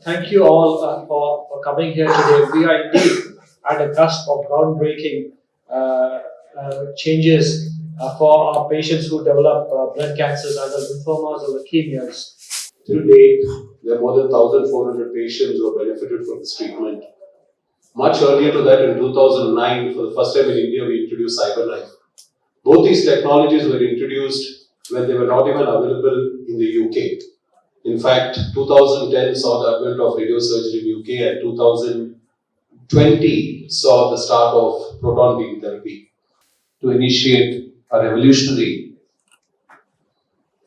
thank you all for coming here today. We are indeed at the cusp of groundbreaking changes for our patients who develop blood cancers, either lymphomas or leukemias. Till date, there are more than 1,400 patients who have benefited from this treatment. Much earlier to that, in 2009, for the first time in India, we introduced CyberKnife. Both these technologies were introduced when they were not even available in the UK. In fact, 2010 saw the advent of radiosurgery in UK, and 2020 saw the start of proton beam therapy to initiate a revolutionary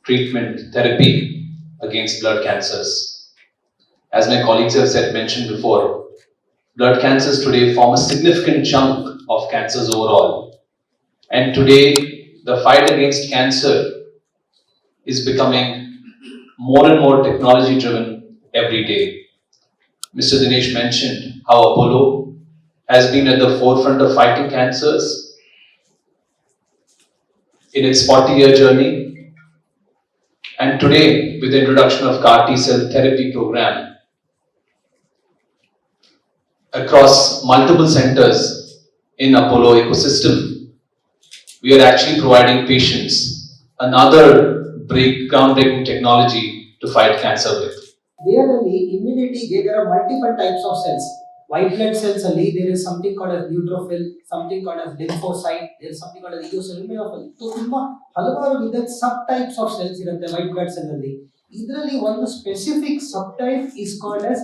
treatment therapy against blood cancers. As my colleagues have mentioned before, blood cancers today form a significant chunk of cancers overall. And today, the fight against cancer is becoming more and more technology driven every day. Mr. Dinesh mentioned how Apollo has been at the forefront of fighting cancers in its 40-year journey. And today, with the introduction of CAR T-cell therapy program across multiple centers in Apollo ecosystem, we are actually providing patients another groundbreaking technology to fight cancer with. Immunity, there are multiple types of cells. White blood cells, there is something called as neutrophil, something called as lymphocyte, there is something called as eosinophil. So, halawaru subtypes of cells in the white blood cell. Idರಲ್ಲಿ one specific subtype is called as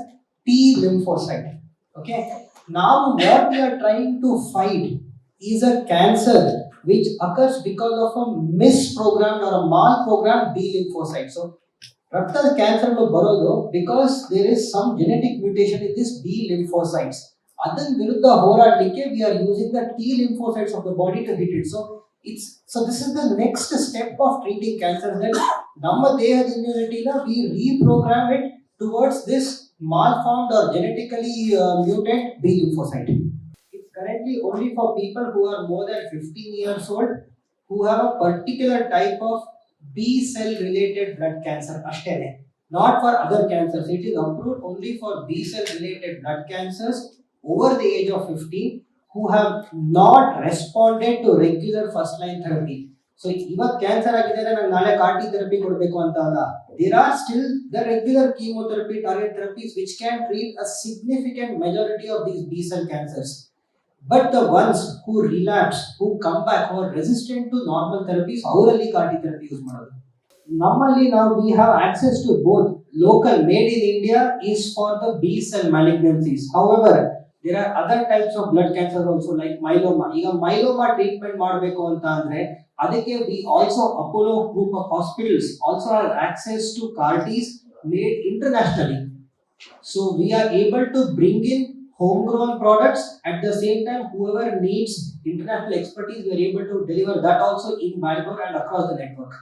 T lymphocyte. Okay. Now, what we are trying to fight is a cancer which occurs because of a misprogrammed or a malprogrammed B lymphocyte. So, Rakta cancer barodo because there is some genetic mutation in this B lymphocytes. Adan virudha horadlikke we are using the T lymphocytes of the body to hit it. So this is the next step of treating cancer, that namma dehada immunity na we reprogram it towards this malformed or genetically mutant B lymphocyte. It's currently only for people who are more than 15 years old, who have a particular type of B cell related blood cancer, not for other cancers. It is approved only for B cell related blood cancers over the age of 15 who have not responded to regular first line therapy. So, even cancer CAR T therapy, there are still the regular chemotherapy, target therapies which can treat a significant majority of these B cell cancers. But the ones who relapse, who come back, who are resistant to normal therapies, orally CAR T therapy use ಮಾಡೋದು. Normally now we have access to both. Local, made in India, is for the B cell malignancies. However, there are other types of blood cancers also, like myeloma. ಈಗ myeloma treatment ಮಾಡಬೇಕು ಅಂತ ಅಂದ್ರೆ ಅದಕ್ಕೆ we also Apollo group of hospitals also have access to CAR Ts made internationally. So we are able to bring in homegrown products. At the same time, whoever needs international expertise, we are able to deliver that also in Bangalore and across the network.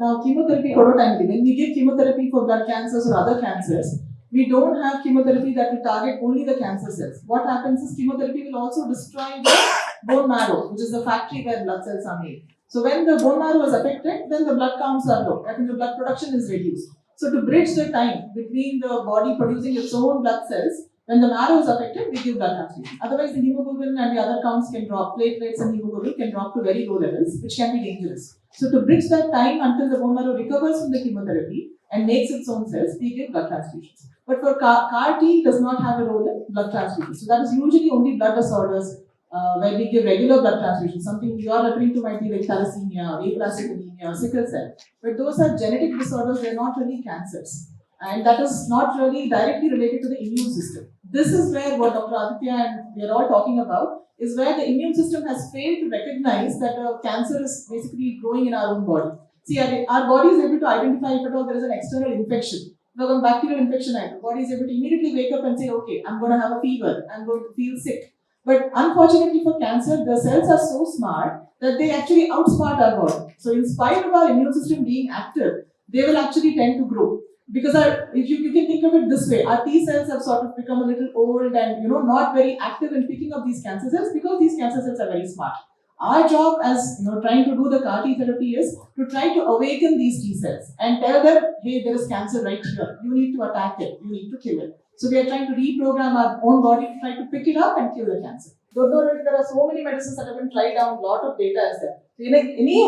Now, chemotherapy time, when we give chemotherapy for blood cancers or other cancers, we don't have chemotherapy that will target only the cancer cells. What happens is chemotherapy will also destroy the bone marrow, which is the factory where blood cells are made. So when the bone marrow is affected, then the blood counts are low. I think the blood production is reduced. So to bridge the time between the body producing its own blood cells, when the marrow is affected, we give blood transfusion. Otherwise, the hemoglobin and the other counts can drop. Platelets and hemoglobin can drop to very low levels, which can be dangerous. So to bridge that time until the bone marrow recovers from the chemotherapy and makes its own cells, we give blood transfusions. But for CAR T does not have a role in blood transfusion. So that is usually only blood disorders where we give regular blood transfusion. Something you are referring to might be like thalassemia, aplastic anemia, sickle cell. But those are genetic disorders, they are not really cancers. And that is not really directly related to the immune system. This is where what Dr. Aditya and we are all talking about is where the immune system has failed to recognize that a cancer is basically growing in our own body. See, our body is able to identify if at all there is an external infection. Now, when bacterial infection, the body is able to immediately wake up and say, okay, I'm going to have a fever, I'm going to feel sick. But unfortunately for cancer, the cells are so smart that they actually outsmart our body. So in spite of our immune system being active, they will actually tend to grow. Because if you can think of it this way, our T cells have sort of become a little old and not very active in picking up these cancer cells because these cancer cells are very smart. Our job as trying to do the CAR T therapy is to try to awaken these T cells and tell them, hey, there is cancer right here. You need to attack it. You need to kill it. So we are trying to reprogram our own body to try to pick it up and kill the cancer. There are so many medicines that have been tried out. A lot of data is there. So in any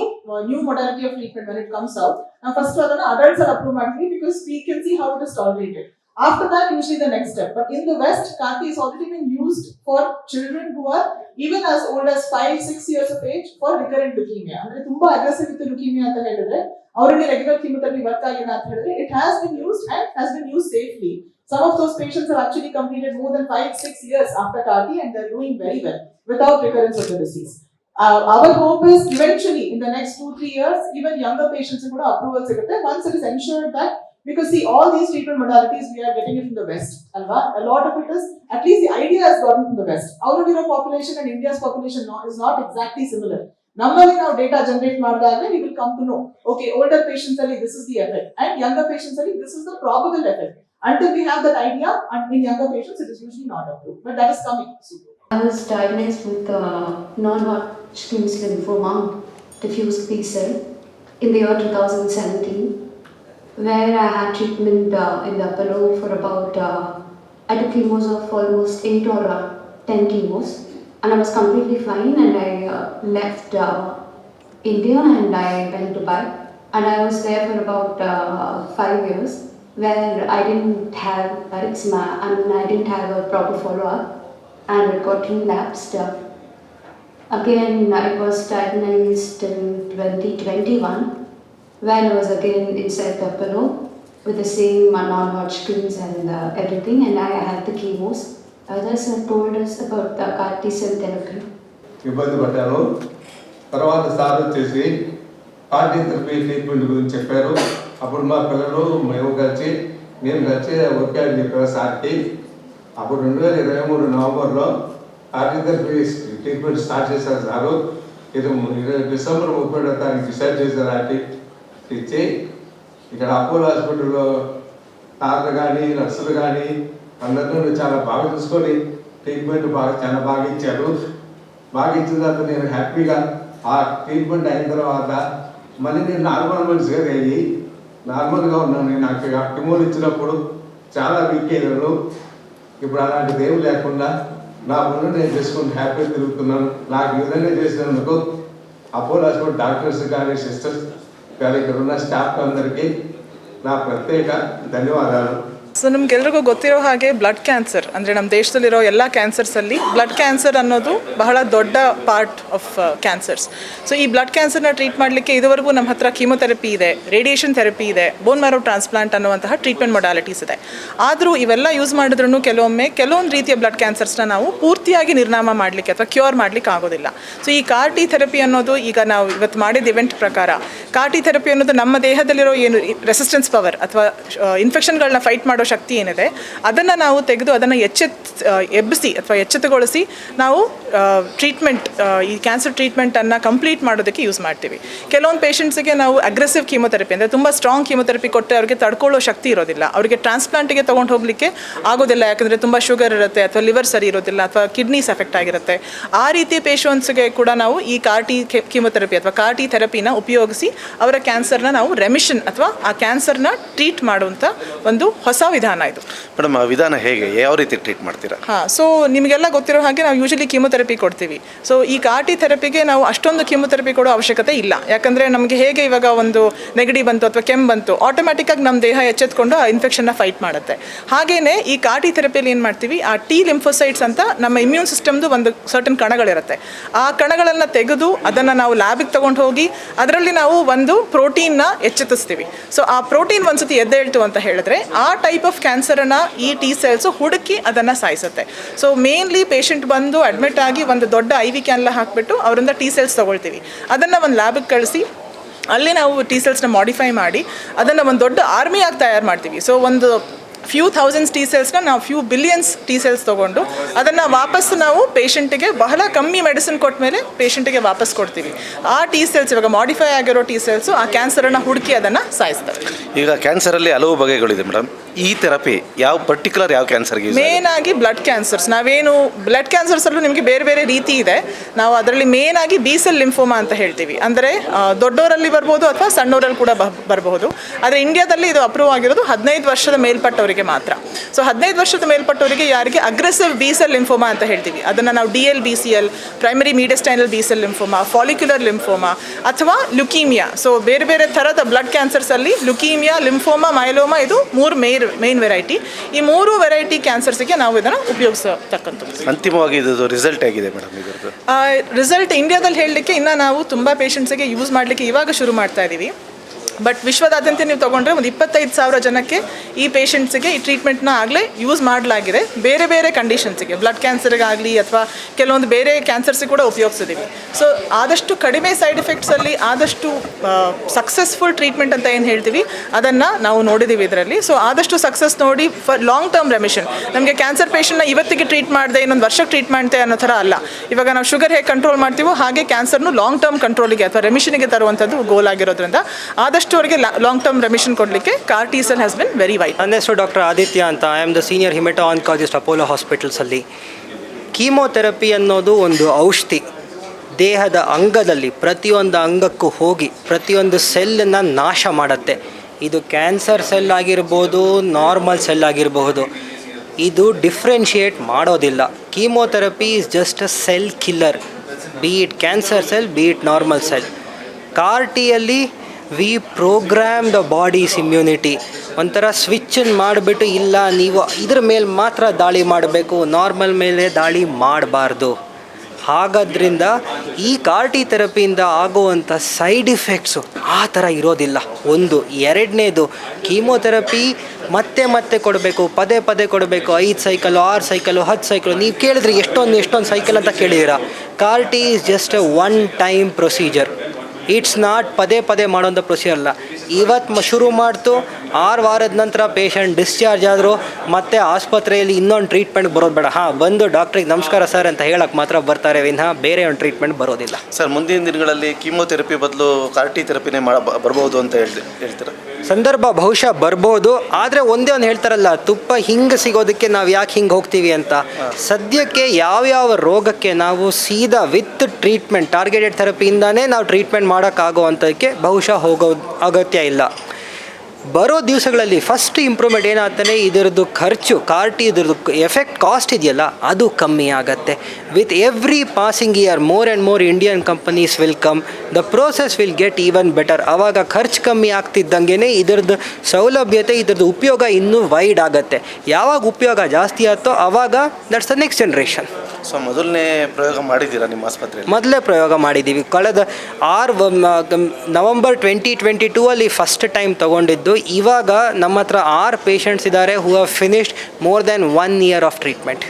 new modality of treatment, when it comes out, now first of all, adults are approved because we can see how it is tolerated. After that, usually the next step. But in the West, CAR T is already been used for children who are even as old as 5-6 years of age for recurrent leukemia. Andre tumba aggressive with leukemia anta helidre avrige regular chemotherapy work agilla anta helidre it has been used and has been used safely. Some of those patients have actually completed more than 5-6 years after CAR T and they're doing very well without recurrence of the disease. Our hope is eventually in the next 2-3 years even younger patients kuda approval sigutte once it is ensured that, because see, all these treatment modalities we are getting it from the West. Alva, a lot of it is, at least the idea has gotten from the West. Our population and India's population is not exactly similar. Normally now data generate madadagre we will come to know, okay, older patients ali this is the effect and younger patients ali this is the probable effect. Until we have that idea, and in younger patients it is usually not approved, but that is coming soon. I was diagnosed with non-Hodgkin's lymphoma, diffuse B-cell, in the year 2017. Where I had treatment in the Apollo for about, I took chemos of almost 8 or 10 chemos, and I was completely fine, and I left India and I went to Dubai, and I was there for about 5 years, where I didn't have I didn't have a proper follow-up, and it got relapsed. Again, I was diagnosed in 2021. When I was again inside the Apollo with the same non-Hodgkin's and everything, and I had the chemos. Others have told us about the CAR T cell therapy. ఇబ్బంది పడ్డాను. తర్వాత sir వచ్చేసి CAR T therapy treatment గురించి చెప్పారు. అప్పుడు మా పిల్లలు నేను కలిసి ఓకే అని చెప్పారు సార్కి. అప్పుడు 2023 నవంబర్లో CAR T therapy treatment start చేశారు సారు. డిసెంబర్ 31వ తారీఖు డిసైడ్ చేశారు ఆర్టీ ఇచ్చి ఇక్కడ అపోలో హాస్పిటల్లో డాక్టర్ కానీ నర్సులు కానీ అందరినీ చాలా బాగా చూసుకొని ట్రీట్మెంట్ చాలా బాగా ఇచ్చారు. బాగా ఇచ్చిన తర్వాత నేను హ్యాపీగా ఆ ట్రీట్మెంట్ అయిన తర్వాత మళ్ళీ నేను నార్మల్ మనిషిగా అయ్యి నార్మల్గా ఉన్నాను. నాకు కిమోలు ఇచ్చినప్పుడు చాలా వీక్ అయ్యాను. ఇప్పుడు అలాంటిది ఏం లేకుండా నా పనులు నేను చేసుకుని హ్యాపీగా తిరుగుతున్నాను. నాకు ఈ విధంగా చేసినందుకు అపోలో హాస్పిటల్ డాక్టర్స్ కానీ సిస్టర్స్ కానీ ఇక్కడ ఉన్న స్టాఫ్ అందరికీ నా ప్రత్యేక ధన్యవాదాలు. ಸೊ ನಮಗೆಲ್ರಿಗೂ ಗೊತ್ತಿರೋ ಹಾಗೆ ಬ್ಲಡ್ ಕ್ಯಾನ್ಸರ್ ಅಂದರೆ ನಮ್ಮ ದೇಶದಲ್ಲಿರೋ ಎಲ್ಲ ಕ್ಯಾನ್ಸರ್ಸಲ್ಲಿ ಬ್ಲಡ್ ಕ್ಯಾನ್ಸರ್ ಅನ್ನೋದು ಬಹಳ ದೊಡ್ಡ ಪಾರ್ಟ್ ಆಫ್ ಕ್ಯಾನ್ಸರ್ಸ್. ಸೊ ಈ ಬ್ಲಡ್ ಕ್ಯಾನ್ಸರ್ನ ಟ್ರೀಟ್ ಮಾಡಲಿಕ್ಕೆ ಇದುವರೆಗೂ ನಮ್ಮ ಹತ್ರ ಕೀಮೊಥೆರಪಿ ಇದೆ, ರೇಡಿಯೇಷನ್ ಥೆರಪಿ ಇದೆ, ಬೋನ್ ಮ್ಯಾರೋ ಟ್ರಾನ್ಸ್ಪ್ಲಾಂಟ್ ಅನ್ನುವಂತಹ ಟ್ರೀಟ್ಮೆಂಟ್ ಮೊಡಾಲಿಟೀಸ್ ಇದೆ. ಆದರೂ ಇವೆಲ್ಲ ಯೂಸ್ ಮಾಡಿದ್ರೂ ಕೆಲವೊಂದು ರೀತಿಯ ಬ್ಲಡ್ ಕ್ಯಾನ್ಸರ್ಸ್ನ ನಾವು ಪೂರ್ತಿಯಾಗಿ ನಿರ್ನಾಮ ಮಾಡಲಿಕ್ಕೆ ಅಥವಾ ಕ್ಯೂರ್ ಮಾಡಲಿಕ್ಕೆ ಆಗೋದಿಲ್ಲ. ಸೊ ಈ CAR T ಥೆರಪಿ ಅನ್ನೋದು ಈಗ ನಾವು ಇವತ್ತು ಮಾಡಿದ ಇವೆಂಟ್ ಪ್ರಕಾರ CAR T ಥೆರಪಿ ಅನ್ನೋದು ನಮ್ಮ ದೇಹದಲ್ಲಿರೋ ಏನು ರೆಸಿಸ್ಟೆನ್ಸ್ ಪವರ್ ಅಥವಾ ಇನ್ಫೆಕ್ಷನ್ಗಳನ್ನ ಫೈಟ್ ಮಾಡೋ ಶಕ್ತಿ ಏನಿದೆ ಅದನ್ನು ನಾವು ತೆಗೆದು ಅದನ್ನು ಎಬ್ಬಿಸಿ ಅಥವಾ ಎಚ್ಚೆತ್ತುಗೊಳಿಸಿ ನಾವು ಟ್ರೀಟ್ಮೆಂಟ್ ಈ ಕ್ಯಾನ್ಸರ್ ಟ್ರೀಟ್ಮೆಂಟನ್ನು ಕಂಪ್ಲೀಟ್ ಮಾಡೋದಕ್ಕೆ ಯೂಸ್ ಮಾಡ್ತೀವಿ. ಕೆಲವೊಂದು ಪೇಷಂಟ್ಸಿಗೆ ನಾವು ಅಗ್ರೆಸಿವ್ ಕೀಮೊಥೆರಪಿ ಅಂದರೆ ತುಂಬ ಸ್ಟ್ರಾಂಗ್ ಕೀಮೊಥೆರಪಿ ಕೊಟ್ಟರೆ ಅವ್ರಿಗೆ ತಡ್ಕೊಳ್ಳೋ ಶಕ್ತಿ ಇರೋದಿಲ್ಲ, ಅವರಿಗೆ ಟ್ರಾನ್ಸ್ಪ್ಲಾಂಟಿಗೆ ತೊಗೊಂಡು ಹೋಗಲಿಕ್ಕೆ ಆಗೋದಿಲ್ಲ, ಯಾಕಂದರೆ ತುಂಬ ಶುಗರ್ ಇರುತ್ತೆ ಅಥವಾ ಲಿವರ್ ಸರಿ ಇರೋದಿಲ್ಲ ಅಥವಾ ಕಿಡ್ನೀಸ್ ಎಫೆಕ್ಟ್ ಆಗಿರುತ್ತೆ. ಆ ರೀತಿ ಪೇಷಂಟ್ಸ್ಗೆ ಕೂಡ ನಾವು ಈ CAR T ಕೀಮೊಥೆರಪಿ ಅಥವಾ CAR T ಥೆರಪಿನ ಉಪಯೋಗಿಸಿ ಅವರ ಕ್ಯಾನ್ಸರ್ನ ನಾವು ರೆಮಿಷನ್ ಅಥವಾ ಆ ಕ್ಯಾನ್ಸರ್ನ ಟ್ರೀಟ್ ಮಾಡುವಂಥ ಒಂದು ಹೊಸ ವಿಧಾನ ಇದು. ಮೇಡಮ್, ಆ ವಿಧಾನ ಹೇಗೆ, ಯಾವ ರೀತಿ ಟ್ರೀಟ್ ಮಾಡ್ತೀರಾ? ಸೊ ನಿಮಗೆಲ್ಲ ಗೊತ್ತಿರೋ ಹಾಗೆ ನಾವು ಯೂಶಲಿ ಕೀಮೊಥೆರಪಿ ಕೊಡ್ತೀವಿ. ಸೊ ಈ CAR T ಥೆರಪಿಗೆ ನಾವು ಅಷ್ಟೊಂದು ಕೀಮೊಥೆರಪಿ ಕೊಡೋ ಅವಶ್ಯಕತೆ ಇಲ್ಲ, ಯಾಕಂದರೆ ನಮಗೆ ಹೇಗೆ ಇವಾಗ ಒಂದು ನೆಗಡಿ ಬಂತು ಅಥವಾ ಕೆಮ್ಮು ಬಂತು ಆಟೋಮ್ಯಾಟಿಕ್ಕಾಗಿ ನಮ್ಮ ದೇಹ ಎಚ್ಚೆತ್ಕೊಂಡು ಆ ಇನ್ಫೆಕ್ಷನ್ನ ಫೈಟ್ ಮಾಡುತ್ತೆ. ಹಾಗೆಯೇ ಈ CAR T ಥೆರಪಿಯಲ್ಲಿ ಏನು ಮಾಡ್ತೀವಿ, ಆ T ಲಿಂಫೋಸೈಟ್ಸ್ ಅಂತ ನಮ್ಮ ಇಮ್ಯೂನ್ ಸಿಸ್ಟಮ್ದು ಒಂದು ಸರ್ಟನ್ ಕಣಗಳಿರುತ್ತೆ. ಆ ಕಣಗಳನ್ನು ತೆಗೆದು ಅದನ್ನು ನಾವು ಲ್ಯಾಬಿಗೆ ತೊಗೊಂಡು ಹೋಗಿ ಅದರಲ್ಲಿ ನಾವು ಒಂದು ಪ್ರೋಟೀನ್ನ ಎಚ್ಚೆತ್ತಿಸ್ತೀವಿ. ಸೊ ಆ ಪ್ರೋಟೀನ್ ಒಂದ್ಸತಿ ಎದ್ದೇಳ್ತು ಅಂತ ಹೇಳಿದ್ರೆ ಆ ಟೈಪ್ ಆಫ್ ಕ್ಯಾನ್ಸರನ್ನು ಈ T ಸೆಲ್ಸು ಹುಡುಕಿ ಅದನ್ನು ಸಾಯಿಸುತ್ತೆ. ಸೊ ಮೇನ್ಲಿ ಪೇಷಂಟ್ ಬಂದು ಅಡ್ಮಿಟ್ ಆಗಿ ಒಂದು ದೊಡ್ಡ IV ಕ್ಯಾನ್ಲ ಹಾಕಿಬಿಟ್ಟು ಅವರಿಂದ T ಸೆಲ್ಸ್ ತೊಗೊಳ್ತೀವಿ. ಅದನ್ನು ಒಂದು ಲ್ಯಾಬಿಗೆ ಕಳಿಸಿ ಅಲ್ಲಿ ನಾವು T ಸೆಲ್ಸ್ನ ಮಾಡಿಫೈ ಮಾಡಿ ಅದನ್ನು ಒಂದು ದೊಡ್ಡ ಆರ್ಮಿಯಾಗಿ ತಯಾರು ಮಾಡ್ತೀವಿ. ಸೊ ಒಂದು ಫ್ಯೂ ಥೌಸಂಡ್ಸ್ ಟಿ ಸೆಲ್ಸ್ನ ನಾವು ಫ್ಯೂ ಬಿಲಿಯನ್ಸ್ ಟಿ ಸೆಲ್ಸ್ ತೊಗೊಂಡು ಅದನ್ನು ವಾಪಸ್ ನಾವು ಪೇಷಂಟಿಗೆ ಬಹಳ ಕಮ್ಮಿ ಮೆಡಿಸಿನ್ ಕೊಟ್ಟ ಮೇಲೆ ಪೇಷಂಟಿಗೆ ವಾಪಸ್ ಕೊಡ್ತೀವಿ. ಆ ಟಿ ಸೆಲ್ಸ್ ಇವಾಗ ಮಾಡಿಫೈ ಆಗಿರೋ ಟಿ ಸೆಲ್ಸು ಆ ಕ್ಯಾನ್ಸರನ್ನು ಹುಡುಕಿ ಅದನ್ನು ಸಾಯಿಸ್ತವೆ. ಈಗ ಕ್ಯಾನ್ಸರಲ್ಲಿ ಹಲವು ಬಗೆಗಳಿದೆ ಮೇಡಮ್. ಈ ಥೆರಪಿ ಯಾವ ಪರ್ಟಿಕ್ಯುಲರ್ ಯಾವ ಕ್ಯಾನ್ಸರ್ಗೆ ಮೇನ್ ಆಗಿ ಬ್ಲಡ್ ಕ್ಯಾನ್ಸರ್ಸ್. ನಾವೇನು ಬ್ಲಡ್ ಕ್ಯಾನ್ಸರ್ಸಲ್ಲೂ ನಿಮಗೆ ಬೇರೆ ಬೇರೆ ರೀತಿ ಇದೆ. ನಾವು ಅದರಲ್ಲಿ ಮೇನ್ ಆಗಿ ಬಿ ಸೆಲ್ ಲಿಂಫೋಮಾ ಅಂತ ಹೇಳ್ತೀವಿ. ಅಂದರೆ ದೊಡ್ಡವರಲ್ಲಿ ಬರ್ಬೋದು ಅಥವಾ ಸಣ್ಣವರಲ್ಲಿ ಕೂಡ ಬರಬಹುದು. ಆದರೆ ಇಂಡಿಯಾದಲ್ಲಿ ಇದು ಅಪ್ರೂವ್ ಆಗಿರೋದು 15 ವರ್ಷದ ಮೇಲ್ಪಟ್ಟವರಿಗೆ ಮಾತ್ರ. ಸೊ 15 ವರ್ಷದ ಮೇಲ್ಪಟ್ಟವರಿಗೆ ಯಾರಿಗೆ ಅಗ್ರೆಸಿವ್ ಬಿ ಸೆಲ್ ಲಿಂಫೋಮಾ ಅಂತ ಹೇಳ್ತೀವಿ, ಅದನ್ನು ನಾವು DLBCL, primary mediastinal B cell lymphoma, follicular lymphoma ಅಥವಾ ಲ್ಯುಕೀಮಿಯಾ. ಸೊ ಬೇರೆ ಬೇರೆ ಥರದ ಬ್ಲಡ್ ಕ್ಯಾನ್ಸರ್ಸಲ್ಲಿ ಲ್ಯುಕೀಮಿಯಾ, ಲಿಂಫೋಮಾ, ಮೈಲೋಮಾ ಇದು 3 ಮೇನ್ ವೆರೈಟಿ. ಈ 3 ವೆರೈಟಿ ಕ್ಯಾನ್ಸರ್ಸ್ಗೆ ನಾವು ಇದನ್ನು ಉಪಯೋಗಿಸತಕ್ಕಂಥದ್ದು. ಅಂತಿಮವಾಗಿ ಇದು ರಿಸಲ್ಟ್ ಆಗಿದೆ ಮೇಡಮ್ ಇದರದ್ದು? ರಿಸಲ್ಟ್ ಇಂಡಿಯಾದಲ್ಲಿ ಹೇಳಲಿಕ್ಕೆ ಇನ್ನೂ ನಾವು ತುಂಬ ಪೇಷಂಟ್ಸಿಗೆ ಯೂಸ್ ಮಾಡಲಿಕ್ಕೆ ಇವಾಗ ಶುರು ಮಾಡ್ತಾ ಇದ್ದೀವಿ. ಬಟ್ ವಿಶ್ವದಾದ್ಯಂತ ನೀವು ತೊಗೊಂಡ್ರೆ ಒಂದು 25,000 ಜನಕ್ಕೆ ಈ ಪೇಷಂಟ್ಸಿಗೆ ಈ ಟ್ರೀಟ್ಮೆಂಟ್ನ ಆಗಲೇ ಯೂಸ್ ಮಾಡಲಾಗಿದೆ. ಬೇರೆ ಬೇರೆ ಕಂಡೀಷನ್ಸಿಗೆ, ಬ್ಲಡ್ ಕ್ಯಾನ್ಸರ್ಗಾಗಲಿ ಅಥವಾ ಕೆಲವೊಂದು ಬೇರೆ ಕ್ಯಾನ್ಸರ್ಸಿಗೆ ಕೂಡ ಉಪಯೋಗಿಸಿದ್ದೀವಿ. ಸೊ ಆದಷ್ಟು ಕಡಿಮೆ ಸೈಡ್ ಎಫೆಕ್ಟ್ಸಲ್ಲಿ ಆದಷ್ಟು ಸಕ್ಸಸ್ಫುಲ್ ಟ್ರೀಟ್ಮೆಂಟ್ ಅಂತ ಏನು ಹೇಳ್ತೀವಿ ಅದನ್ನು ನಾವು ನೋಡಿದ್ದೀವಿ ಇದರಲ್ಲಿ. ಸೊ ಆದಷ್ಟು ಸಕ್ಸಸ್ ನೋಡಿ ಫಾರ್ ಲಾಂಗ್ ಟರ್ಮ್ ರೆಮಿಷನ್. ನಮಗೆ ಕ್ಯಾನ್ಸರ್ ಪೇಷಂಟ್ನ ಇವತ್ತಿಗೆ ಟ್ರೀಟ್ ಮಾಡಿದೆ ಇನ್ನೊಂದು ವರ್ಷಕ್ಕೆ ಟ್ರೀಟ್ ಮಾಡ್ತೆ ಅನ್ನೋ ಥರ ಅಲ್ಲ. ಇವಾಗ ನಾವು ಶುಗರ್ ಹೇಗೆ ಕಂಟ್ರೋಲ್ ಮಾಡ್ತೀವೋ ಹಾಗೆ ಕ್ಯಾನ್ಸರ್ನು ಲಾಂಗ್ ಟರ್ಮ್ ಕಂಟ್ರೋಲಿಗೆ ಅಥವಾ ರೆಮಿಷನ್ಗೆ ತರುವಂಥದ್ದು ಗೋಲ್ ಆಗಿರೋದ್ರಿಂದ ಆದಷ್ಟು ಅವರಿಗೆ ಲಾಂಗ್ ಟರ್ಮ್ ರೆಮಿಷನ್ ಕೊಡಲಿಕ್ಕೆ CAR T cell has been very white. ನನ್ನ ಹೆಸರು ಡಾಕ್ಟರ್ ಆದಿತ್ಯ ಅಂತ. I am the senior haemato oncologist Apollo ಹಾಸ್ಪಿಟಲ್ಸಲ್ಲಿ. ಕೀಮೋಥೆರಪಿ ಅನ್ನೋದು ಒಂದು ಔಷಧಿ. ದೇಹದ ಅಂಗದಲ್ಲಿ ಪ್ರತಿಯೊಂದು ಅಂಗಕ್ಕೂ ಹೋಗಿ ಪ್ರತಿಯೊಂದು ಸೆಲ್ಲನ್ನು ನಾಶ ಮಾಡುತ್ತೆ. ಇದು ಕ್ಯಾನ್ಸರ್ ಸೆಲ್ ಆಗಿರ್ಬೋದು, ನಾರ್ಮಲ್ ಸೆಲ್ ಆಗಿರಬಹುದು. ಇದು ಡಿಫ್ರೆನ್ಷಿಯೇಟ್ ಮಾಡೋದಿಲ್ಲ. Chemotherapy is just a cell killer, be it cancer cell, be it normal cell. ಕಾರ್ ಟಿಯಲ್ಲಿ we program the body's immunity. ಒಂಥರ ಸ್ವಿಚ್ಚನ್ನು ಮಾಡಿಬಿಟ್ಟು ಇಲ್ಲ ನೀವು ಇದ್ರ ಮೇಲೆ ಮಾತ್ರ ದಾಳಿ ಮಾಡಬೇಕು, ನಾರ್ಮಲ್ ಮೇಲೆ ದಾಳಿ ಮಾಡಬಾರ್ದು. ಹಾಗಾದ್ರಿಂದ ಈ ಕಾರ್ ಟಿ ಥೆರಪಿಯಿಂದ ಆಗುವಂಥ ಸೈಡ್ ಇಫೆಕ್ಟ್ಸು ಆ ಥರ ಇರೋದಿಲ್ಲ. ಒಂದು. ಎರಡನೇದು, ಕೀಮೋಥೆರಪಿ ಮತ್ತೆ ಮತ್ತೆ ಕೊಡಬೇಕು, ಪದೇ ಪದೇ ಕೊಡಬೇಕು. 5 ಸೈಕಲು, 6 ಸೈಕಲು, 10 ಸೈಕಲು. ನೀವು ಕೇಳಿದ್ರೆ ಎಷ್ಟೊಂದು ಸೈಕಲ್ ಅಂತ ಕೇಳಿದ್ದೀರಾ. Car T is just A one time procedure. It's not ಪದೇ ಪದೇ ಮಾಡೋಂಥ ಪ್ರೊಸೀಜರ್ ಅಲ್ಲ. ಇವತ್ತು ಶುರು ಮಾಡ್ತು, 6 ವಾರದ ನಂತರ ಪೇಷಂಟ್ ಡಿಸ್ಚಾರ್ಜ್ ಆದರು, ಮತ್ತು ಆಸ್ಪತ್ರೆಯಲ್ಲಿ ಇನ್ನೊಂದು ಟ್ರೀಟ್ಮೆಂಟ್ ಬರೋದು ಬೇಡ. ಬಂದು ಡಾಕ್ಟ್ರಿಗೆ ನಮಸ್ಕಾರ ಸರ್ ಅಂತ ಹೇಳಕ್ಕೆ ಮಾತ್ರ ಬರ್ತಾರೆ ವಿನಃ ಬೇರೆ ಒಂದು ಟ್ರೀಟ್ಮೆಂಟ್ ಬರೋದಿಲ್ಲ. ಸರ್, ಮುಂದಿನ ದಿನಗಳಲ್ಲಿ ಕೀಮೋಥೆರಪಿ ಬದಲು ಕಾರ್ ಟಿ ಥೆರಪಿನೇ ಬರ್ಬೋದು ಅಂತ ಹೇಳ್ತೀರಾ? ಸಂದರ್ಭ ಬಹುಶಃ ಬರ್ಬೋದು. ಆದರೆ ಒಂದೇ ಒಂದು ಹೇಳ್ತಾರಲ್ಲ, ತುಪ್ಪ ಹಿಂಗೆ ಸಿಗೋದಕ್ಕೆ ನಾವು ಯಾಕೆ ಹಿಂಗೆ ಹೋಗ್ತೀವಿ ಅಂತ. ಸದ್ಯಕ್ಕೆ ಯಾವ್ಯಾವ ರೋಗಕ್ಕೆ ನಾವು ಸೀದಾ ವಿತ್ ಟ್ರೀಟ್ಮೆಂಟ್ ಟಾರ್ಗೆಟೆಡ್ ಥೆರಪಿಯಿಂದಾನೇ ನಾವು ಟ್ರೀಟ್ಮೆಂಟ್ ಮಾಡೋಕ್ಕಾಗೋವಂಥದ್ದಕ್ಕೆ ಬಹುಶಃ ಹೋಗೋ ಅಗತ್ಯ ಇಲ್ಲ. ಬರೋ ದಿವಸಗಳಲ್ಲಿ ಫಸ್ಟ್ ಇಂಪ್ರೂವ್ಮೆಂಟ್ ಏನಾಗ್ತಾನೆ, ಇದರದ್ದು ಖರ್ಚು, ಕಾರ್ ಟಿ ಇದರದ್ದು ಎಫೆಕ್ಟ್ ಕಾಸ್ಟ್ ಇದೆಯಲ್ಲ ಅದು ಕಮ್ಮಿ ಆಗುತ್ತೆ. With every passing year more and more Indian companies will come, the process will get even better. ಆವಾಗ ಖರ್ಚು ಕಮ್ಮಿ ಆಗ್ತಿದ್ದಂಗೆ ಇದರದ್ದು ಸೌಲಭ್ಯತೆ, ಇದರದ್ದು ಉಪಯೋಗ ಇನ್ನೂ ವೈಡ್ ಆಗುತ್ತೆ. ಯಾವಾಗ ಉಪಯೋಗ ಜಾಸ್ತಿ ಆಗುತ್ತೋ ಆವಾಗ that's the next generation. So ಮೊದಲನೇ ಪ್ರಯೋಗ ಮಾಡಿದ್ದೀರಾ ನಿಮ್ಮ ಆಸ್ಪತ್ರೆಯಲ್ಲಿ? ಮೊದಲೇ ಪ್ರಯೋಗ ಮಾಡಿದ್ದೀವಿ. ಕಳೆದ ನವಂಬರ್ 2022 ಫಸ್ಟ್ ಟೈಮ್ ತೊಗೊಂಡಿದ್ದು. ಇವಾಗ ನಮ್ಮ ಹತ್ರ 6 ಪೇಷಂಟ್ಸ್ ಇದ್ದಾರೆ who have finished more than 1 year of treatment.